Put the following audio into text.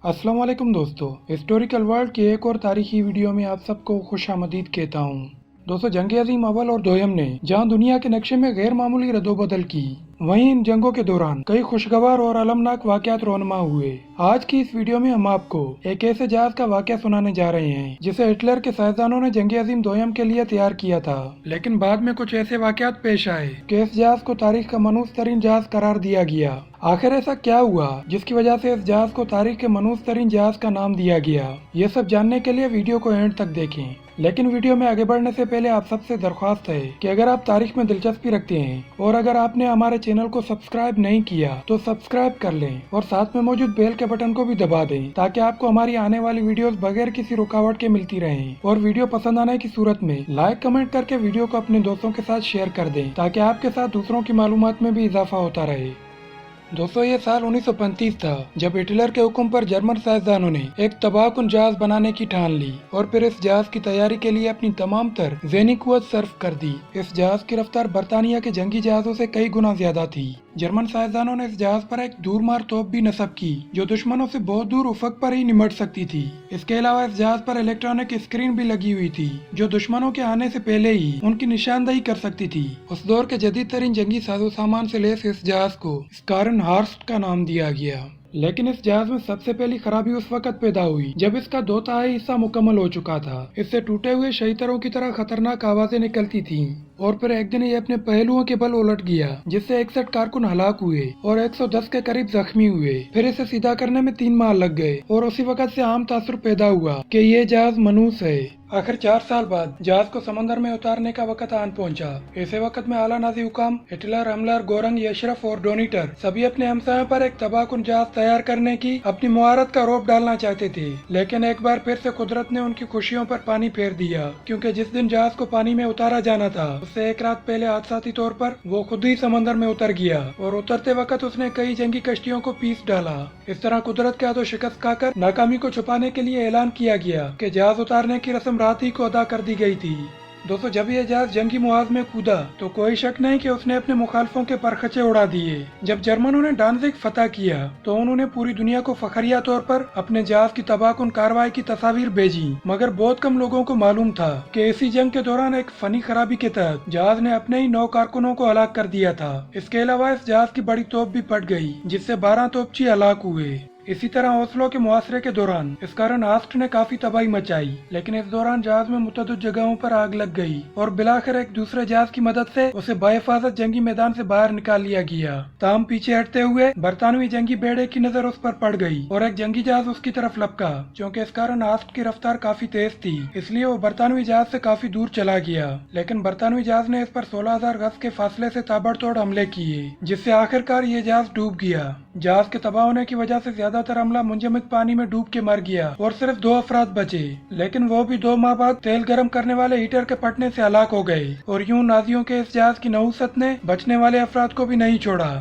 अस्सलाम वालेकुम दोस्तों, हिस्टोरिकल वर्ल्ड की एक और तारीखी वीडियो में आप सबको खुश आमदीद कहता हूँ। दोस्तों, जंग अजीम अव्वल और दोयम ने जहां दुनिया के नक्शे में गैर मामूली रद्दोबदल की, वहीं इन जंगों के दौरान कई खुशगवार और अलमनाक वाकयात रोनमा हुए। आज की इस वीडियो में हम आपको एक ऐसे जहाज का वाकया सुनाने जा रहे हैं जिसे हिटलर के साइंसदानों ने जंग अजीम दोयम के लिए तैयार किया था, लेकिन बाद में कुछ ऐसे वाकयात पेश आए कि इस जहाज को तारीख का मनहूस तरीन जहाज करार दिया गया। आखिर ऐसा क्या हुआ जिसकी वजह से इस जहाज को तारीख के मनहूस तरीन जहाज का नाम दिया गया? ये सब जानने के लिए वीडियो को एंड तक देखें। लेकिन वीडियो में आगे बढ़ने से पहले आप सबसे दरख्वास्त है कि अगर आप तारीख में दिलचस्पी रखते हैं और अगर आपने हमारे चैनल को सब्सक्राइब नहीं किया तो सब्सक्राइब कर लें और साथ में मौजूद बेल के बटन को भी दबा दें ताकि आपको हमारी आने वाली वीडियोस बगैर किसी रुकावट के मिलती रहें। और वीडियो पसंद आने की सूरत में लाइक कमेंट करके वीडियो को अपने दोस्तों के साथ शेयर कर दें ताकि आपके साथ दूसरों की मालूमात में भी इजाफा होता रहे। दोस्तों, ये साल 1935 था जब हिटलर के हुक्म पर जर्मन साइंसदानों ने एक तबाहकुन जहाज बनाने की ठान ली और फिर इस जहाज की तैयारी के लिए अपनी तमाम तर ज़हनी कुव्वत सर्फ कर दी। इस जहाज की रफ्तार बरतानिया के जंगी जहाजों से कई गुना ज्यादा थी। जर्मन साइंसदानों ने इस जहाज पर एक दूरमार तोप भी नस्ब की जो दुश्मनों से बहुत दूर उफक पर ही निमट सकती थी। इसके अलावा इस जहाज पर इलेक्ट्रॉनिक स्क्रीन भी लगी हुई थी जो दुश्मनों के आने से पहले ही उनकी निशानदेही कर सकती थी। उस दौर के जदीद तरीन जंगी साजो सामान से लैस इस जहाज को स्कारन हार्स्ट का नाम दिया गया। लेकिन इस जहाज में सबसे पहली खराबी उस वक्त पैदा हुई जब इसका 2/3 हिस्सा मुकम्मल हो चुका था। इससे टूटे हुए शहीतरों की तरह खतरनाक आवाजें निकलती थीं और फिर एक दिन ये अपने पहलुओं के बल उलट गया जिससे 61 कारकुन हलाक हुए और 110 के करीब जख्मी हुए। फिर इसे सीधा करने में 3 माह लग गए और उसी वक्त से आम तासुर पैदा हुआ कि ये जहाज मनहूस है। आखिर 4 साल बाद जहाज को समंदर में उतारने का वक्त आन पहुंचा। ऐसे वक्त में आला नाजी हुकाम हिटलर, हमलर, गोरंग, यशरफ और डोनीटर सभी अपने हमसायों पर एक तबाहकुन जहाज तैयार करने की अपनी मुहारत का रोप डालना चाहते थे। लेकिन एक बार फिर से कुदरत ने उनकी खुशियों पर पानी फेर दिया, क्योंकि जिस दिन जहाज को पानी में उतारा जाना था उससे एक रात पहले हादसाती तौर पर वो खुद ही समंदर में उतर गया और उतरते वक्त उसने कई जंगी कश्तियों को पीस डाला। इस तरह कुदरत के हाथों शिकस्त खाकर नाकामी को छुपाने के लिए ऐलान किया गया कि जहाज उतारने की रस्म रात ही को अदा कर दी गई थी। दोस्तों, जब यह जहाज जंगी मुहाज में कूदा तो कोई शक नहीं कि उसने अपने मुखालफों के परखचे उड़ा दिए। जब जर्मनों ने डांजिग फतह किया तो उन्होंने पूरी दुनिया को फखरिया तौर पर अपने जहाज की तबाहकुन कार्रवाई की तस्वीर भेजी, मगर बहुत कम लोगों को मालूम था कि इसी जंग के दौरान एक फनी खराबी के तहत जहाज ने अपने ही 9 कारकुनों को हलाक कर दिया था। इसके अलावा इस जहाज की बड़ी तोप भी फट गई जिससे 12 तोपची हलाक हुए। इसी तरह ओस्लो के मुहासरे के दौरान इस कारण हास्ट ने काफी तबाही मचाई, लेकिन इस दौरान जहाज में मुतअद्दिद जगहों पर आग लग गई और बिलाखिर एक दूसरे जहाज की मदद से उसे बाहिफाजत जंगी मैदान से बाहर निकाल लिया गया। ताहम पीछे हटते हुए बरतानवी जंगी बेड़े की नजर उस पर पड़ गई और एक जंगी जहाज उसकी तरफ लपका। क्योंकि इस कारण हास्ट की रफ्तार काफी तेज थी, इसलिए वो बरतानवी जहाज से काफी दूर चला गया। लेकिन बरतानवी जहाज ने इस पर 16,000 गज के फासले से ताबड़तोड़ हमले किए, जिससे आखिरकार ये जहाज डूब गया। जहाज के तबाह होने की वजह से ज्यादातर अमला मुंजमद पानी में डूब के मर गया और सिर्फ 2 अफराद बचे, लेकिन वो भी 2 माह बाद तेल गर्म करने वाले हीटर के फटने से हलाक हो गए। और यूं नाजियों के इस जहाज की नहुसत ने बचने वाले अफराद को भी नहीं छोड़ा।